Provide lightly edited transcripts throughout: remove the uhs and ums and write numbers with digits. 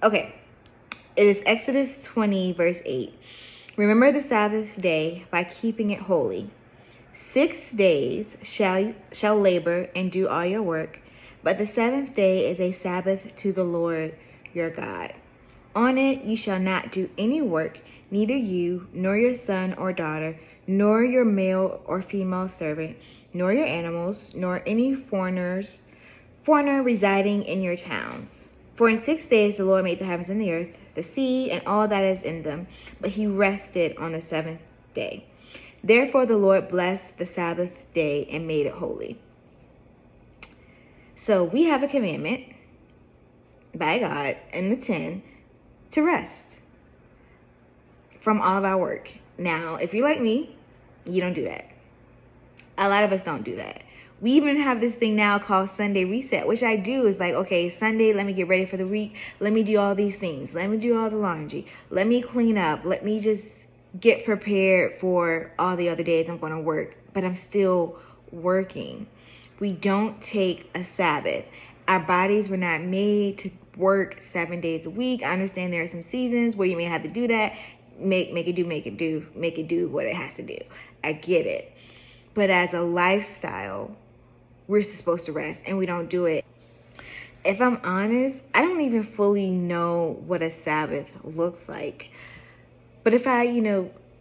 Okay, it is Exodus 20, verse 8. Remember the Sabbath day by keeping it holy. 6 days shall labor and do all your work, but the seventh day is a Sabbath to the Lord your God. On it you shall not do any work, neither you, nor your son or daughter, nor your male or female servant, nor your animals, nor any foreigner residing in your towns. For in 6 days the Lord made the heavens and the earth, the sea, and all that is in them, but he rested on the seventh day. Therefore the Lord blessed the Sabbath day and made it holy. So we have a commandment by God in the 10 to rest from all of our work. Now, if you're like me, you don't do that. A lot of us don't do that. We even have this thing now called Sunday reset, which I do. Is like, okay, Sunday, let me get ready for the week. Let me do all these things. Let me do all the laundry. Let me clean up. Let me just get prepared for all the other days I'm going to work. But I'm still working. We don't take a Sabbath. Our bodies were not made to work 7 days a week. I understand there are some seasons where you may have to do that. Make it do what it has to do. I get it. But as a lifestyle, we're supposed to rest, and we don't do it. If I'm honest, I don't even fully know what a Sabbath looks like. But if I,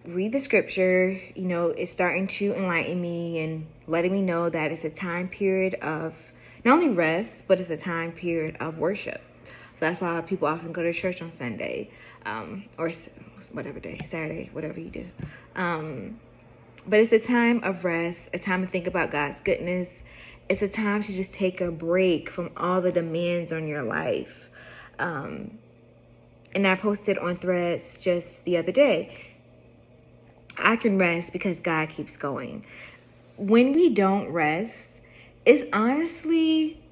read the scripture, it's starting to enlighten me and letting me know that it's a time period of not only rest, but it's a time period of worship. So that's why people often go to church on Sunday, or whatever day, Saturday, whatever you do. But it's a time of rest, a time to think about God's goodness. It's a time to just take a break from all the demands on your life. And I posted on Threads just the other day, I can rest because God keeps going. When we don't rest, it's honestly,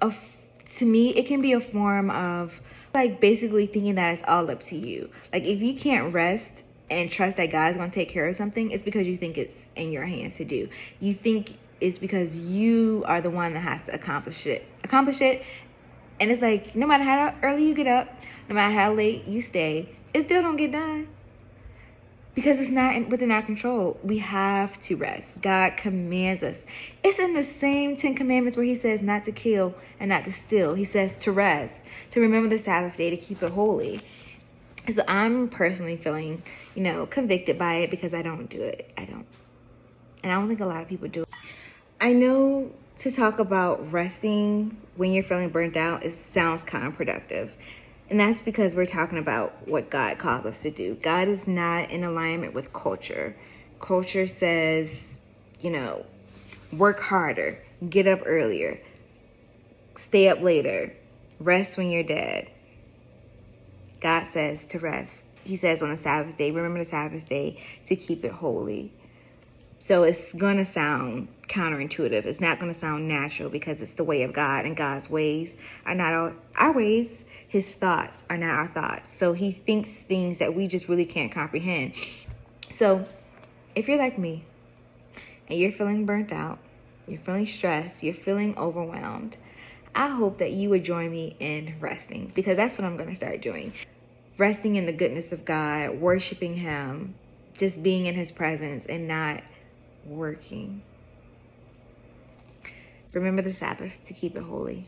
to me, it can be a form of like basically thinking that it's all up to you. Like if you can't rest and trust that God's going to take care of something, it's because you think it's in your hands to do. You think it's because you are the one that has to accomplish it. And it's like, no matter how early you get up, no matter how late you stay, it still don't get done. Because it's not within our control. We have to rest. God commands us. It's in the same 10 commandments where he says not to kill and not to steal. He says to rest, to remember the Sabbath day, to keep it holy. So I'm personally feeling, convicted by it because I don't do it. I don't. And I don't think a lot of people do it. I know to talk about resting when you're feeling burnt out, it sounds counterproductive. And that's because we're talking about what God calls us to do. God is not in alignment with culture. Culture says, work harder, get up earlier, stay up later, rest when you're dead. God says to rest. He says on the Sabbath day, remember the Sabbath day to keep it holy. So it's going to sound counterintuitive. It's not going to sound natural because it's the way of God, and God's ways are not our ways. His thoughts are not our thoughts. So he thinks things that we just really can't comprehend. So if you're like me and you're feeling burnt out, you're feeling stressed, you're feeling overwhelmed, I hope that you would join me in resting, because that's what I'm going to start doing. Resting in the goodness of God, worshiping him, just being in his presence and not working. Remember the Sabbath to keep it holy.